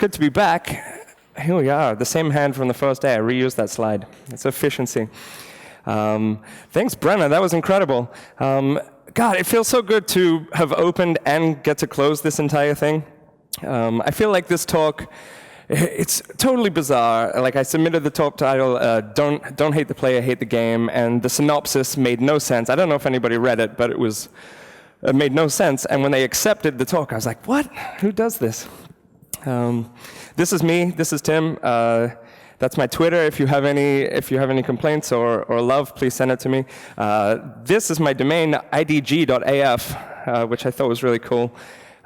good to be back. Here we are, the same hand from the first day. I reused that slide. It's efficiency. Thanks, Brenna. That was incredible. God, it feels so good to have opened and get to close this entire thing. I feel like this talk, it's totally bizarre. Like, I submitted the talk title, Don't Hate the Player, Hate the Game, and the synopsis made no sense. I don't know if anybody read it, but it made no sense. And when they accepted the talk, I was like, what? Who does this? This is me. This is Tim. That's my Twitter. If you have any complaints or love, please send it to me. This is my domain, idg.af, which I thought was really cool.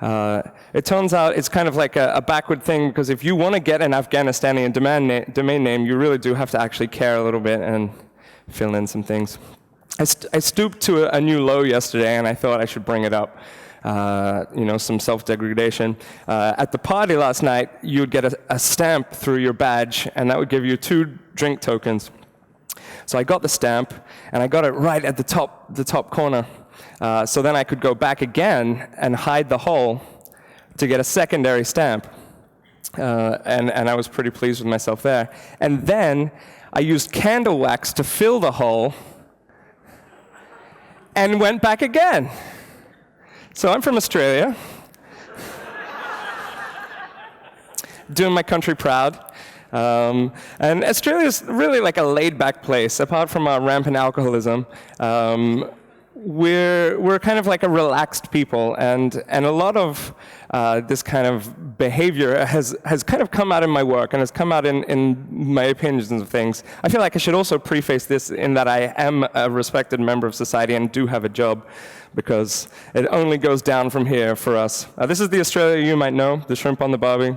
It turns out it's kind of like a backward thing, because if you want to get an Afghanistani domain name, you really do have to actually care a little bit and fill in some things. I stooped to a new low yesterday, and I thought I should bring it up. Some self-degradation. At the party last night, you would get a stamp through your badge, and that would give you 2 drink tokens. So I got the stamp, and I got it right at the top corner. So then I could go back again and hide the hole to get a secondary stamp. And I was pretty pleased with myself there. And then I used candle wax to fill the hole and went back again. So I'm from Australia, doing my country proud. And Australia's really like a laid-back place. Apart from our rampant alcoholism, we're kind of like a relaxed people, and a lot of this kind of behavior has kind of come out in my work and has come out in my opinions of things. I feel like I should also preface this in that I am a respected member of society and do have a job, because it only goes down from here for us. This is the Australia you might know, the shrimp on the barbie.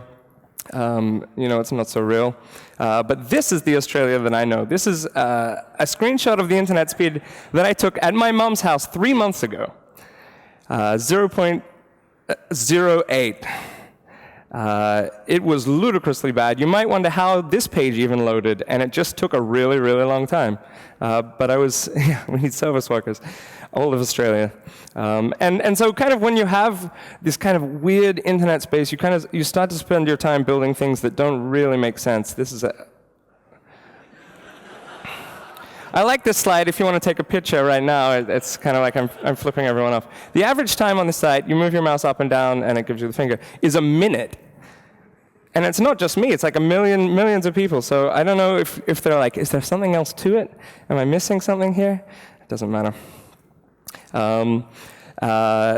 It's not so real. But this is the Australia that I know. This is a screenshot of the internet speed that I took at my mom's house 3 months ago. 0.08. It was ludicrously bad. You might wonder how this page even loaded, and it just took a really, really long time. But we need service workers, all of Australia. And so kind of when you have this kind of weird internet space, you start to spend your time building things that don't really make sense. I like this slide. If you want to take a picture right now, it's kind of like I'm flipping everyone off. The average time on the site, you move your mouse up and down and it gives you the finger, is a minute. And it's not just me, it's like millions of people. So I don't know if they're like, is there something else to it? Am I missing something here? It doesn't matter.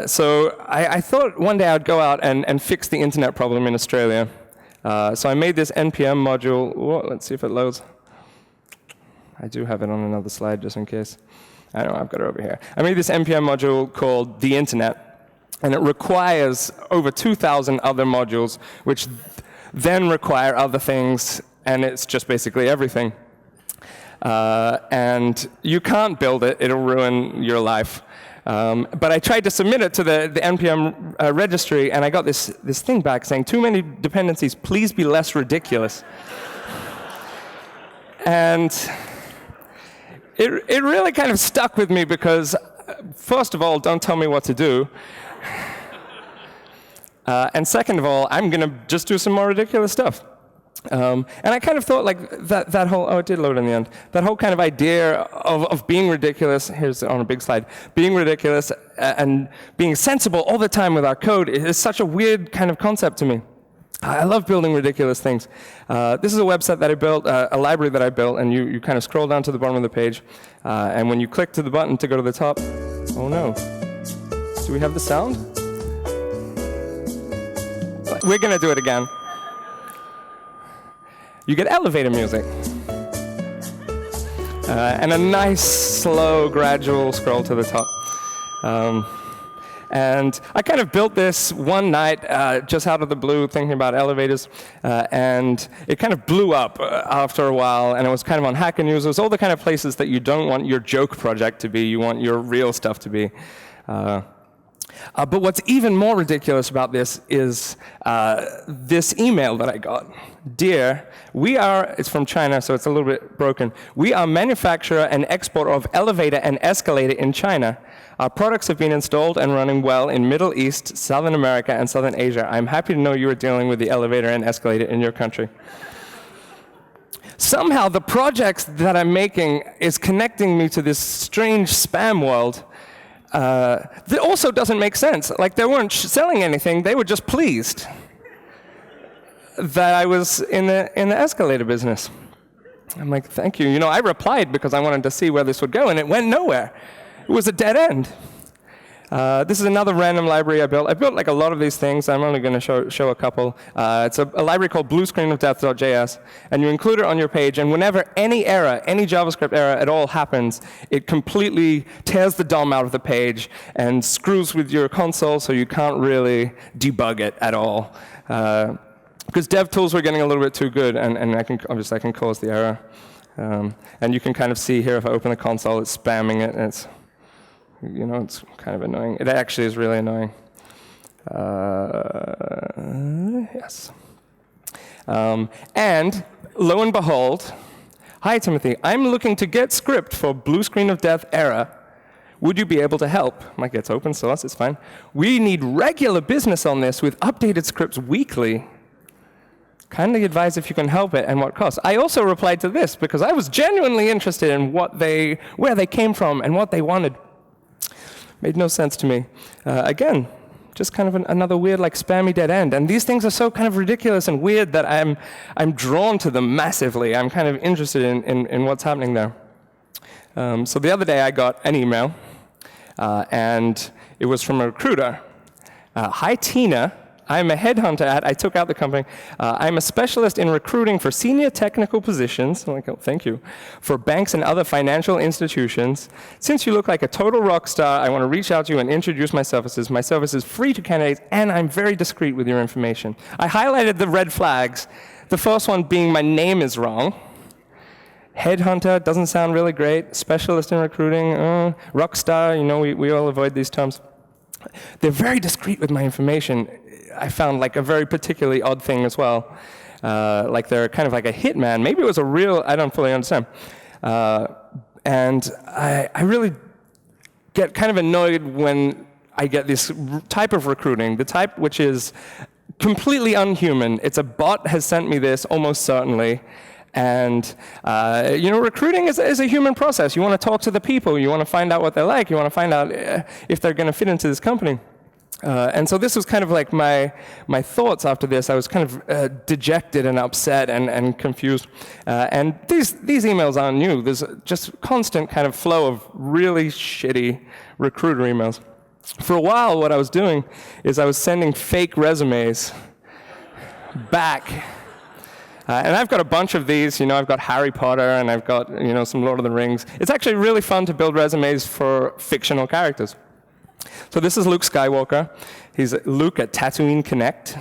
So I thought one day I'd go out and fix the internet problem in Australia. So I made this NPM module. Whoa, let's see if it loads. I do have it on another slide just in case. I know, I've got it over here. I made this NPM module called The Internet, and it requires over 2,000 other modules, which then require other things, and it's just basically everything. And you can't build it, it'll ruin your life. But I tried to submit it to the NPM registry, and I got this thing back saying, too many dependencies, please be less ridiculous. And it really kind of stuck with me because, first of all, don't tell me what to do. And second of all, I'm going to just do some more ridiculous stuff. And I kind of thought like that whole, it did load in the end, that whole kind of idea of being ridiculous, here's on a big slide, being ridiculous and being sensible all the time with our code is such a weird kind of concept to me. I love building ridiculous things. This is a website that I built, a library that I built, and you kind of scroll down to the bottom of the page, and when you click to the button to go to the top, oh no, do we have the sound? We're going to do it again. You get elevator music. And a nice, slow, gradual scroll to the top. And I kind of built this one night, just out of the blue, thinking about elevators, and it kind of blew up after a while, and it was kind of on Hacker News. It was all the kind of places that you don't want your joke project to be, you want your real stuff to be. But what's even more ridiculous about this is this email that I got. Dear, it's from China, so it's a little bit broken. We are manufacturer and exporter of elevator and escalator in China. Our products have been installed and running well in Middle East, Southern America, and Southern Asia. I'm happy to know you are dealing with the elevator and escalator in your country. Somehow, the projects that I'm making is connecting me to this strange spam world that also doesn't make sense. Like, they weren't selling anything, they were just pleased that I was in the escalator business. I'm like, thank you. You know, I replied because I wanted to see where this would go, and it went nowhere. It was a dead end. This is another random library I built. I built like a lot of these things. I'm only going to show a couple. It's a library called bluescreenofdeath.js, and you include it on your page, and whenever any error, any JavaScript error at all happens, it completely tears the DOM out of the page and screws with your console, so you can't really debug it at all. Because dev tools were getting a little bit too good, and obviously I can cause the error. And you can kind of see here, if I open the console, it's spamming it, and it's kind of annoying. It actually is really annoying. Yes. And lo and behold, hi Timothy, I'm looking to get script for blue screen of death error. Would you be able to help? I'm like, it's open source, it's fine. We need regular business on this with updated scripts weekly. Kindly advise if you can help it and what costs. I also replied to this because I was genuinely interested in where they came from and what they wanted. Made no sense to me. Again, just kind of another weird, like, spammy dead end. And these things are so kind of ridiculous and weird that I'm drawn to them massively. I'm kind of interested in what's happening there. So the other day I got an email, and it was from a recruiter. Hi, Tina. I'm a headhunter I took out the company. I'm a specialist in recruiting for senior technical positions, I'm like, oh, thank you, for banks and other financial institutions. Since you look like a total rock star, I want to reach out to you and introduce my services. My service is free to candidates, and I'm very discreet with your information. I highlighted the red flags, the first one being my name is wrong. Headhunter doesn't sound really great. Specialist in recruiting, rock star, we all avoid these terms. They're very discreet with my information. I found like a very particularly odd thing as well. Like they're kind of like a hitman. Maybe it was a real, I don't fully understand. And I really get kind of annoyed when I get this type of recruiting, the type which is completely unhuman. It's a bot has sent me this, almost certainly. And recruiting is a human process. You want to talk to the people. You want to find out what they're like. You want to find out if they're going to fit into this company. And so this was kind of like my thoughts after this. I was kind of dejected and upset and confused. And these emails aren't new. There's just constant kind of flow of really shitty recruiter emails. For a while, what I was doing is I was sending fake resumes back. And I've got a bunch of these. I've got Harry Potter, and I've got some Lord of the Rings. It's actually really fun to build resumes for fictional characters. So this is Luke Skywalker. He's Luke at Tatooine Connect.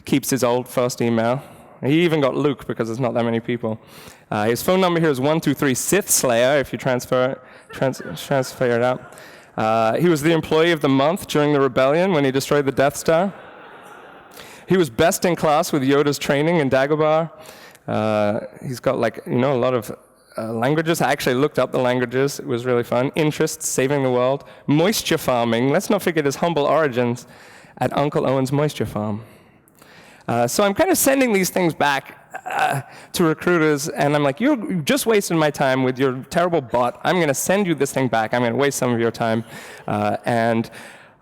Keeps his old first email. He even got Luke because there's not that many people. His phone number here is 123 Sith Slayer, if you transfer it out. He was the employee of the month during the rebellion when he destroyed the Death Star. He was best in class with Yoda's training in Dagobah. He's got a lot of languages. I actually looked up the languages. It was really fun. Interests, saving the world. Moisture farming. Let's not forget his humble origins at Uncle Owen's Moisture Farm. So I'm kind of sending these things back to recruiters, and I'm like, you're just wasting my time with your terrible bot. I'm going to send you this thing back. I'm going to waste some of your time. And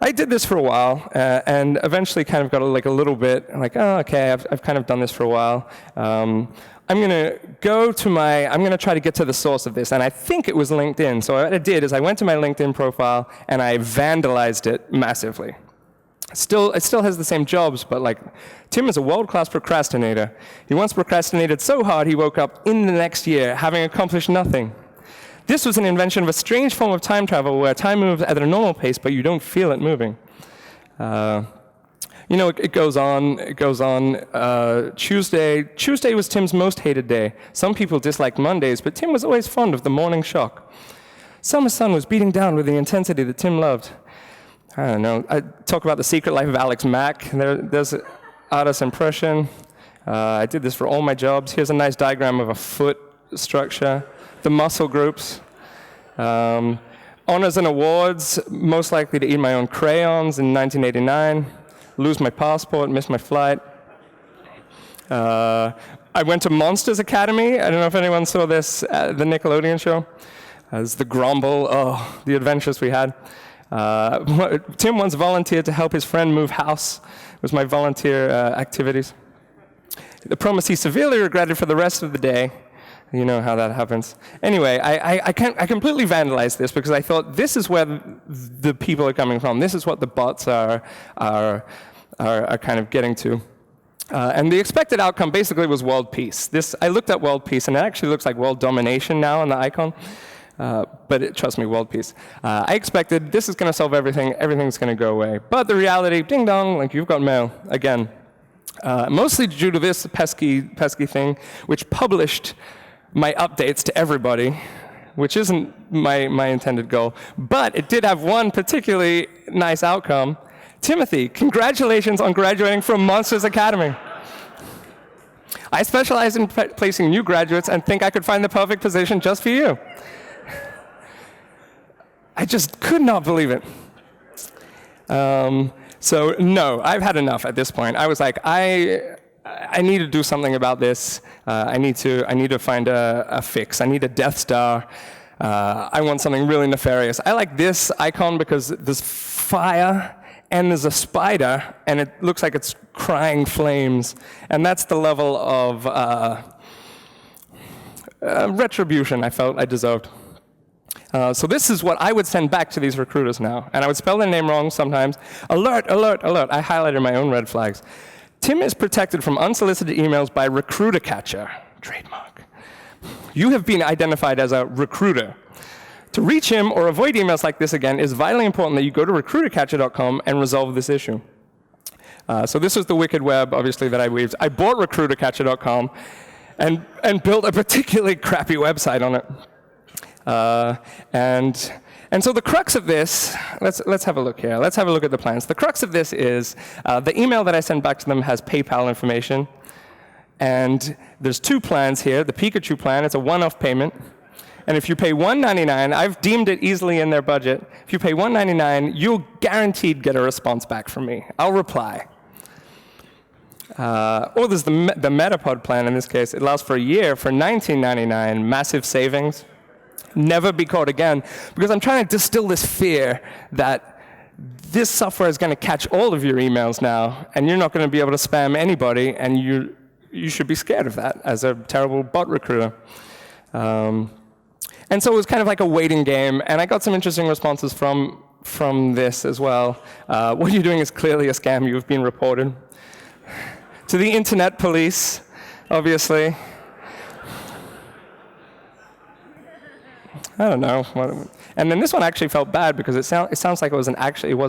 I did this for a while, and eventually kind of got a little bit like, oh, okay, I've kind of done this for a while. I'm going to try to get to the source of this, and I think it was LinkedIn. So what I did is I went to my LinkedIn profile, and I vandalized it massively. It still has the same jobs, but Tim is a world-class procrastinator. He once procrastinated so hard he woke up in the next year having accomplished nothing. This was an invention of a strange form of time travel where time moves at a normal pace, but you don't feel it moving. It goes on. Tuesday was Tim's most hated day. Some people disliked Mondays, but Tim was always fond of the morning shock. Summer sun was beating down with the intensity that Tim loved. I don't know. I talk about the secret life of Alex Mack. There's an artist impression. I did this for all my jobs. Here's a nice diagram of a foot structure. The muscle groups. Honors and awards, most likely to eat my own crayons in 1989. Lose my passport, miss my flight. I went to Monsters Academy. I don't know if anyone saw this at the Nickelodeon show. It's the Grumble, the adventures we had. Tim once volunteered to help his friend move house. It was my volunteer activities. The promise he severely regretted for the rest of the day. You know how that happens. Anyway, I completely vandalized this because I thought this is where the people are coming from. This is what the bots are kind of getting to. And the expected outcome basically was world peace. I looked at world peace, and it actually looks like world domination now on the icon. But trust me, world peace. I expected this is going to solve everything. Everything's going to go away. But the reality, ding dong, like you've got mail again. Mostly due to this pesky thing, which published my updates to everybody, which isn't my intended goal. But it did have one particularly nice outcome. Timothy, congratulations on graduating from Monsters Academy. I specialize in placing new graduates and think I could find the perfect position just for you. I just could not believe it. So no, I've had enough at this point. I was like, I need to do something about this. I need to find a fix. I need a Death Star. I want something really nefarious. I like this icon because there's fire and there's a spider, and it looks like it's crying flames. And that's the level of retribution I felt I deserved. So this is what I would send back to these recruiters now. And I would spell their name wrong sometimes. Alert, alert, alert. I highlighted my own red flags. Tim is protected from unsolicited emails by recruiter catcher. Trademark. You have been identified as a recruiter. To reach him or avoid emails like this again, it's vitally important that you go to recruitercatcher.com and resolve this issue. So this was the wicked web, obviously, that I weaved. I bought recruitercatcher.com and built a particularly crappy website on it. And so the crux of this, let's have a look here. Let's have a look at the plans. The crux of this is the email that I send back to them has PayPal information. And there's two plans here. The Pikachu plan, it's a one-off payment. And if you pay $1.99, I've deemed it easily in their budget. If you pay $1.99, you'll guaranteed get a response back from me. I'll reply. Or there's the Metapod plan in this case. It lasts for a year for $19.99, massive savings. Never be caught again, because I'm trying to distill this fear that this software is going to catch all of your emails now, and you're not going to be able to spam anybody, and you should be scared of that as a terrible bot recruiter. And so it was kind of like a waiting game, and I got some interesting responses from this as well. What you're doing is clearly a scam. You've been reported to the internet police, obviously. I don't know. And then this one actually felt bad because it sounds like it was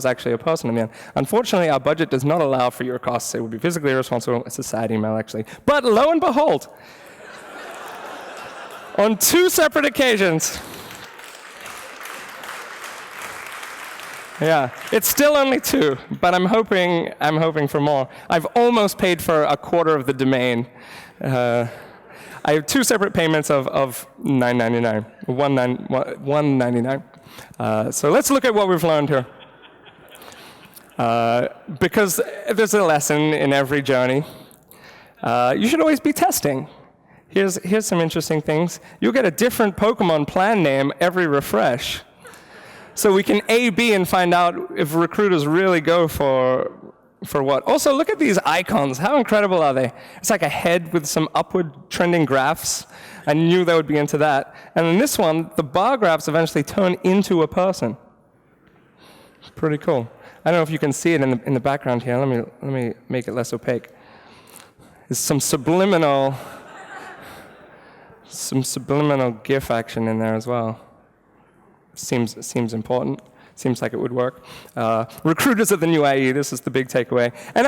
actually a person in the end. Unfortunately, our budget does not allow for your costs. It would be physically irresponsible. It's a sad email, actually. But lo and behold, on two separate occasions, yeah, it's still only two, but I'm hoping for more. I've almost paid for a quarter of the domain. I have two separate payments of $9.99, $1.99. So let's look at what we've learned here. Because there's a lesson in every journey. You should always be testing. Here's some interesting things. You'll get a different Pokemon plan name every refresh. So we can A/B and find out if recruiters really go for what. Also, look at these icons. How incredible are they? It's like a head with some upward trending graphs. I knew they would be into that. And in this one, the bar graphs eventually turn into a person. Pretty cool. I don't know if you can see it in the background here. Let me make it less opaque. There's some subliminal GIF action in there as well. Seems important. Seems like it would work. Recruiters are the new IE. This is the big takeaway. And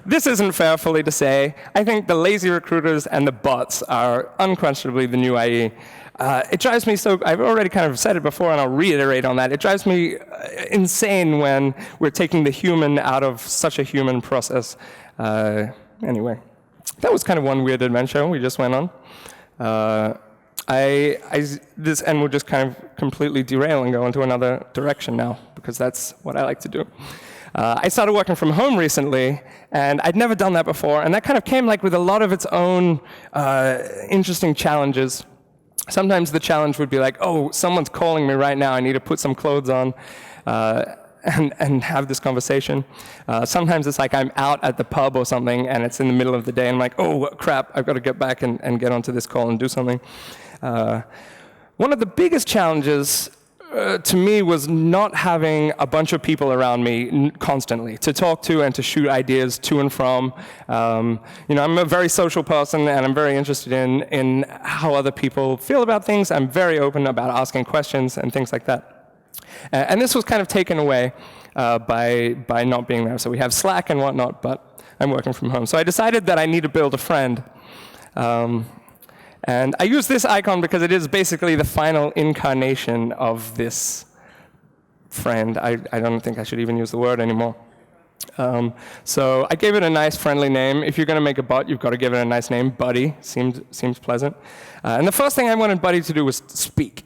this isn't fair fully to say. I think the lazy recruiters and the bots are unquestionably the new IE. It drives me so, I've already kind of said it before and I'll reiterate on that, it drives me insane when we're taking the human out of such a human process. Anyway, that was kind of one weird adventure we just went on. This end will just kind of completely derail and go into another direction now, because that's what I like to do. I started working from home recently, and I'd never done that before, and that kind of came like with a lot of its own interesting challenges. Sometimes the challenge would be like, oh, someone's calling me right now, I need to put some clothes on and have this conversation. Sometimes it's like I'm out at the pub or something, and it's in the middle of the day, and I'm like, oh, crap, I've got to get back and get onto this call and do something. One of the biggest challenges to me was not having a bunch of people around me constantly to talk to and to shoot ideas to and from. I'm a very social person, and I'm very interested in how other people feel about things. I'm very open about asking questions and things like that. And this was kind of taken away by not being there. So we have Slack and whatnot, but I'm working from home. So I decided that I need to build a friend. And I use this icon because it is basically the final incarnation of this friend. I don't think I should even use the word anymore. So I gave it a nice, friendly name. If you're going to make a bot, you've got to give it a nice name. Buddy seems pleasant. And the first thing I wanted Buddy to do was speak.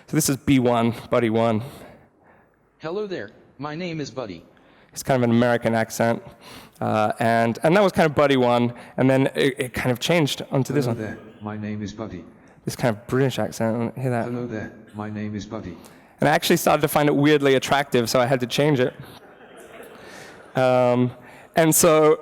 So this is B1, Buddy 1. Hello there, my name is Buddy. It's kind of an American accent. And that was kind of Buddy 1, and then it kind of changed onto this one. Hello there, my name is Buddy. This kind of British accent, hear that? Hello there, my name is Buddy. And I actually started to find it weirdly attractive, so I had to change it. And so,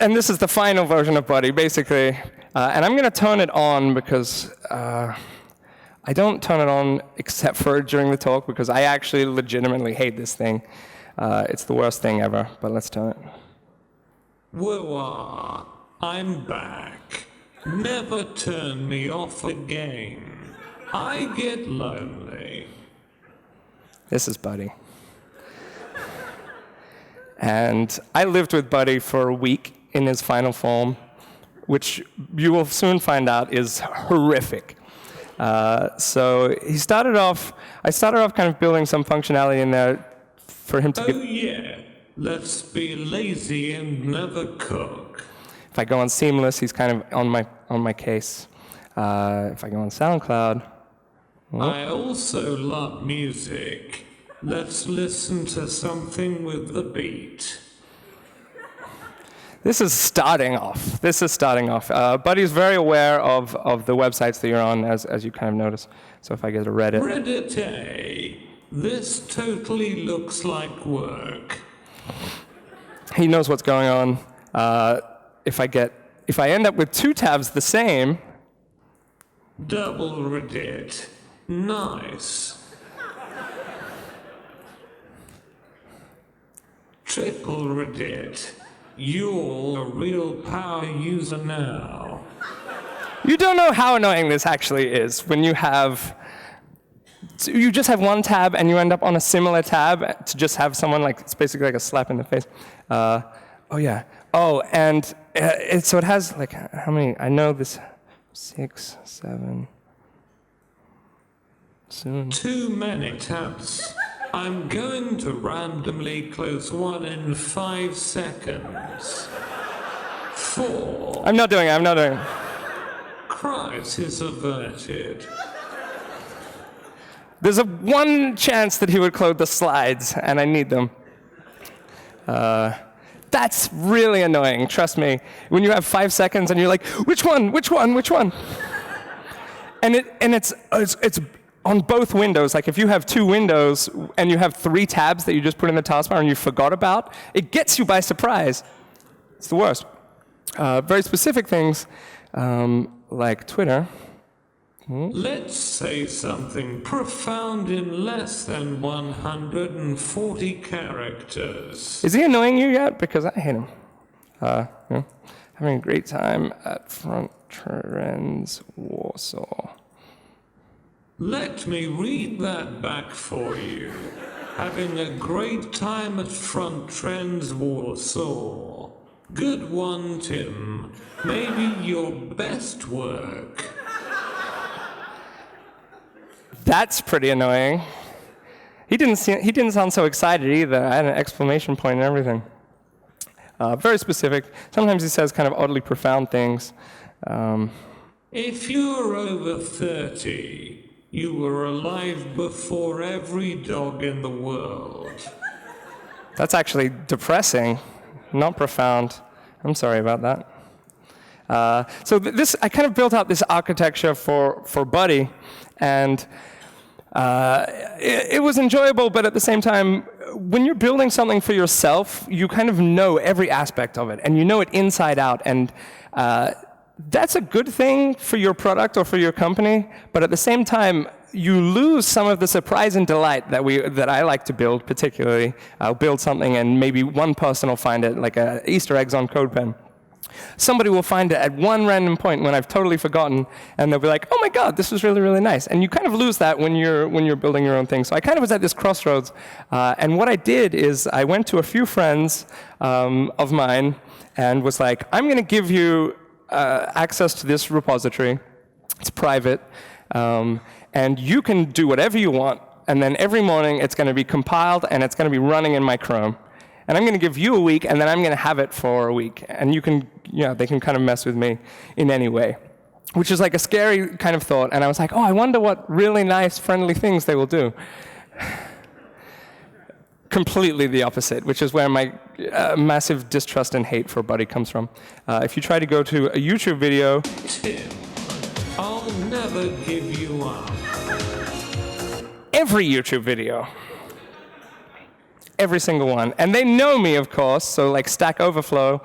and this is the final version of Buddy, basically. And I'm going to turn it on because I don't turn it on except for during the talk, because I actually legitimately hate this thing. It's the worst thing ever, but let's turn it. Whoa, I'm back. Never turn me off again. I get lonely. This is Buddy. And I lived with Buddy for a week in his final form, which you will soon find out is horrific. So I started off kind of building some functionality in there for him to Oh yeah, let's be lazy and never cook. If I go on Seamless, he's kind of on my case. If I go on SoundCloud, I also love music. Let's listen to something with the beat. This is starting off. Buddy's very aware of the websites that you're on, as you kind of notice. So if I go to Reddit. Reddit, this totally looks like work. He knows what's going on. If I end up with two tabs the same. Double Reddit. Nice. Triple Reddit. You're a real power user now. You don't know how annoying this actually is when you just have one tab and you end up on a similar tab to just have someone like, it's basically like a slap in the face. Oh yeah. Oh, and so it has like, how many, I know this, 6, 7, soon. Too many tabs. I'm going to randomly close one in 5 seconds. 4. I'm not doing it. Crisis averted. There's a one chance that he would close the slides, and I need them. That's really annoying, trust me. When you have 5 seconds and you're like, which one? And it's on both windows. Like if you have 2 windows and you have 3 tabs that you just put in the taskbar and you forgot about, it gets you by surprise. It's the worst. Very specific things like Twitter. Let's say something profound in less than 140 characters. Is he annoying you yet? Because I hate him. Having a great time at Front Trends Warsaw. Let me read that back for you. Having a great time at Front Trends Warsaw. Good one, Tim. Maybe your best work. That's pretty annoying. He didn't sound so excited either. I had an exclamation point and everything. Very specific. Sometimes he says kind of oddly profound things. If you're over 30, you were alive before every dog in the world. That's actually depressing, not profound. I'm sorry about that. So I kind of built out this architecture for Buddy, and it was enjoyable, but at the same time, when you're building something for yourself, you kind of know every aspect of it, and you know it inside out, and that's a good thing for your product or for your company, but at the same time, you lose some of the surprise and delight that I like to build, particularly. I'll build something and maybe one person will find it, like Easter eggs on CodePen. Somebody will find it at one random point when I've totally forgotten, and they'll be like, oh my god, this was really, really nice. And you kind of lose that when you're building your own thing. So I kind of was at this crossroads, and what I did is I went to a few friends of mine and was like, I'm going to give you access to this repository. It's private, and you can do whatever you want, and then every morning it's going to be compiled and it's going to be running in my Chrome. And I'm going to give you a week, and then I'm going to have it for a week. And they can kind of mess with me in any way, which is like a scary kind of thought. And I was like, oh, I wonder what really nice, friendly things they will do. Completely the opposite, which is where my massive distrust and hate for Buddy comes from. If you try to go to a YouTube video... Tim, I'll never give you up. Every YouTube video. Every single one. And they know me, of course, so like Stack Overflow,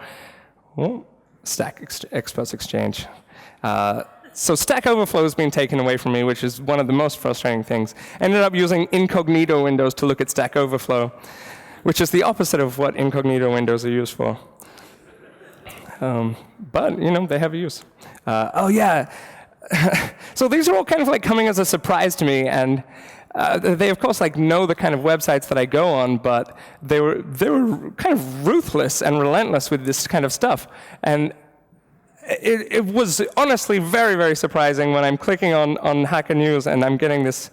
Express Exchange. So Stack Overflow has been taken away from me, which is one of the most frustrating things. I ended up using incognito windows to look at Stack Overflow, which is the opposite of what incognito windows are used for. But, they have a use. Oh yeah. So these are all kind of like coming as a surprise to me, and they of course know the kind of websites that I go on, but they were kind of ruthless and relentless with this kind of stuff. And it was honestly very, very surprising when I'm clicking on Hacker News and I'm getting this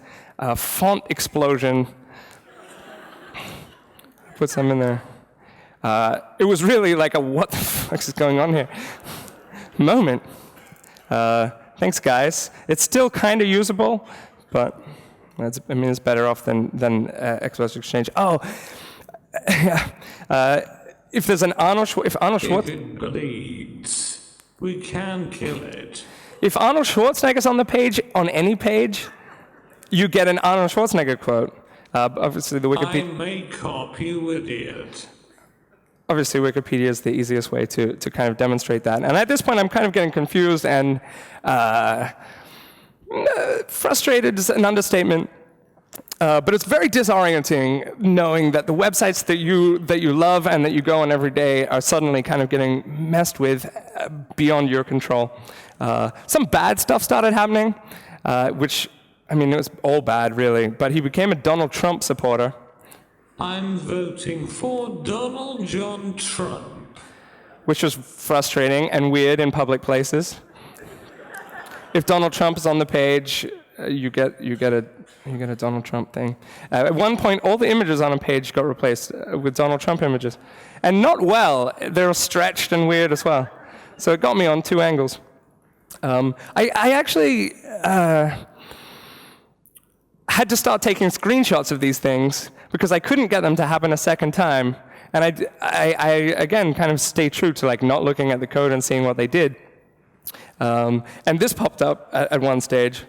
font explosion. Put some in there. It was really like a what the fuck is going on here moment. Thanks, guys. It's still kind of usable, but it's better off than Express Exchange. Oh, if there's an Arnold Schwarzenegger... If it bleeds, we can kill it. If Arnold Schwarzenegger's on the page, on any page, you get an Arnold Schwarzenegger quote. Obviously, the Wikipedia... I may cop you, idiot. Obviously, Wikipedia is the easiest way to kind of demonstrate that. And at this point, I'm kind of getting confused and frustrated is an understatement. But it's very disorienting knowing that the websites that you love and that you go on every day are suddenly kind of getting messed with beyond your control. Some bad stuff started happening, which, it was all bad, really. But he became a Donald Trump supporter. I'm voting for Donald John Trump. Which was frustrating and weird in public places. If Donald Trump is on the page, you get a Donald Trump thing. At one point, all the images on a page got replaced with Donald Trump images. And not well. They were stretched and weird as well. So it got me on two angles. I actually had to start taking screenshots of these things because I couldn't get them to happen a second time. And I again, kind of stay true to not looking at the code and seeing what they did. And this popped up at one stage.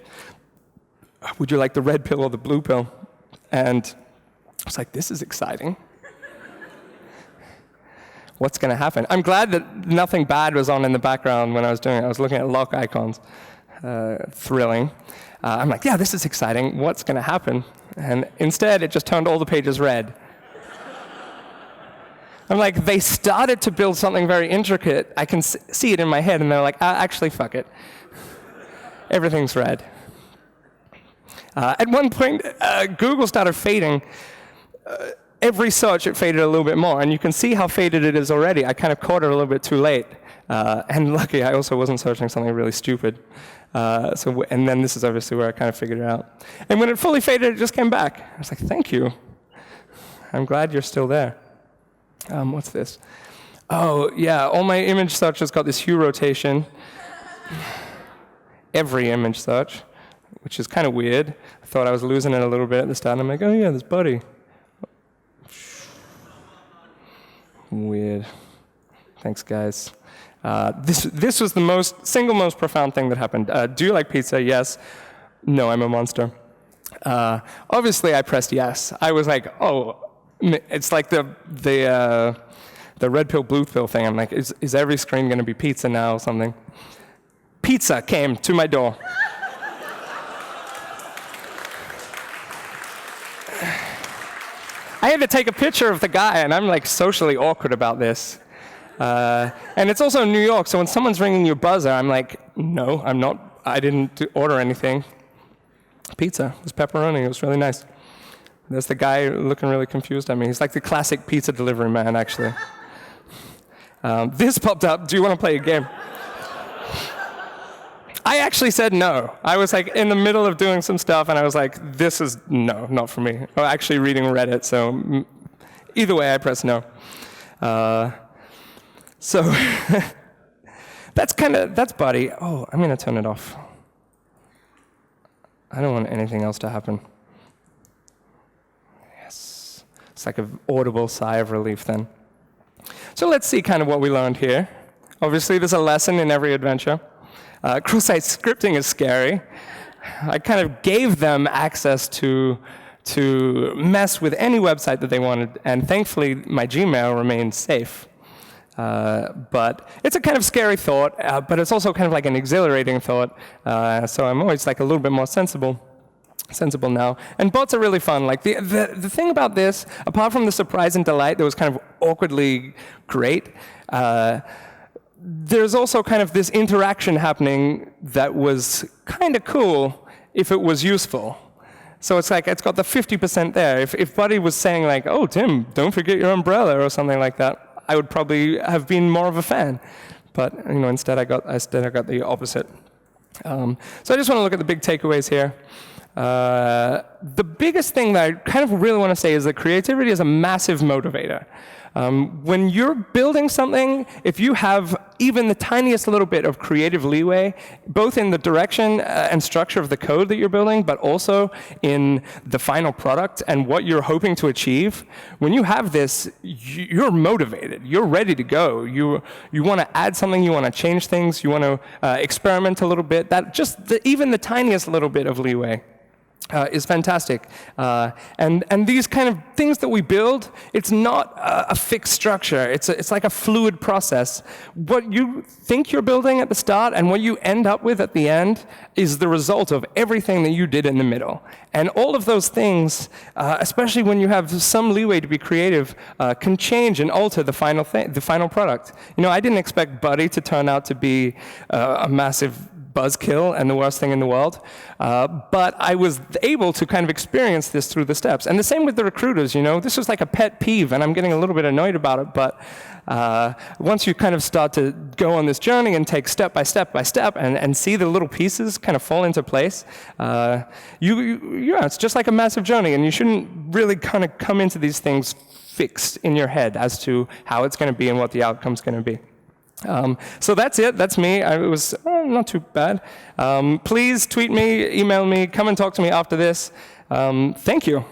Would you like the red pill or the blue pill? And I was like, this is exciting. What's going to happen? I'm glad that nothing bad was on in the background when I was doing it. I was looking at lock icons. Thrilling. I'm like, yeah, this is exciting. What's going to happen? And instead, it just turned all the pages red. I'm like, they started to build something very intricate. I can see it in my head, and they're like, actually, fuck it. Everything's red. At one point, Google started fading every search it faded a little bit more, and you can see how faded it is already. I kind of caught it a little bit too late, and lucky I also wasn't searching something really stupid. And then this is obviously where I kind of figured it out. And when it fully faded, it just came back. I was like, thank you. I'm glad you're still there. What's this? Oh, yeah, all my image searches got this hue rotation. Every image search, which is kind of weird. I thought I was losing it a little bit at the start, and I'm like, oh yeah, there's Buddy. Weird. Thanks, guys. This was the single most profound thing that happened. Do you like pizza? Yes. No, I'm a monster. Obviously, I pressed yes. I was like, oh, it's like the red pill, blue pill thing. I'm like, is every screen going to be pizza now or something? Pizza came to my door. I had to take a picture of the guy, and I'm like socially awkward about this. And it's also New York, so when someone's ringing your buzzer, I'm like, no, I'm not. I didn't order anything. Pizza. It was pepperoni. It was really nice. There's the guy looking really confused at me. He's like the classic pizza delivery man, actually. This popped up. Do you want to play a game? I actually said no. I was like in the middle of doing some stuff, and I was like, this is no, not for me. I'm actually reading Reddit, so either way, I press no. So that's Buddy. Oh, I'm going to turn it off. I don't want anything else to happen. Yes. It's like an audible sigh of relief then. So let's see kind of what we learned here. Obviously, there's a lesson in every adventure. Cross-site scripting is scary. I kind of gave them access to mess with any website that they wanted, and thankfully my Gmail remained safe. But it's a kind of scary thought, but it's also kind of like an exhilarating thought. So I'm always like a little bit more sensible now. And bots are really fun. Like the thing about this, apart from the surprise and delight that was kind of awkwardly great, there's also kind of this interaction happening that was kind of cool if it was useful. So it's like, it's got the 50% there. If Buddy was saying like, oh, Tim, don't forget your umbrella or something like that, I would probably have been more of a fan. But instead I got the opposite. So I just want to look at the big takeaways here. The biggest thing that I kind of really want to say is that creativity is a massive motivator. When you're building something, if you have even the tiniest little bit of creative leeway, both in the direction and structure of the code that you're building, but also in the final product and what you're hoping to achieve, when you have this, you're motivated. You're ready to go. You want to add something. You want to change things. You want to experiment a little bit. Even the tiniest little bit of leeway is fantastic. And these kind of things that we build, it's not a fixed structure. It's like a fluid process. What you think you're building at the start and what you end up with at the end is the result of everything that you did in the middle. And all of those things, especially when you have some leeway to be creative, can change and alter the final product. I didn't expect Buddy to turn out to be a massive buzzkill and the worst thing in the world. But I was able to kind of experience this through the steps. And the same with the recruiters, This was like a pet peeve, and I'm getting a little bit annoyed about it, but once you kind of start to go on this journey and take step by step by step and see the little pieces kind of fall into place, it's just like a massive journey, and you shouldn't really kind of come into these things fixed in your head as to how it's going to be and what the outcome's going to be. So that's it. That's me. It was not too bad. Please tweet me, email me, come and talk to me after this. Thank you.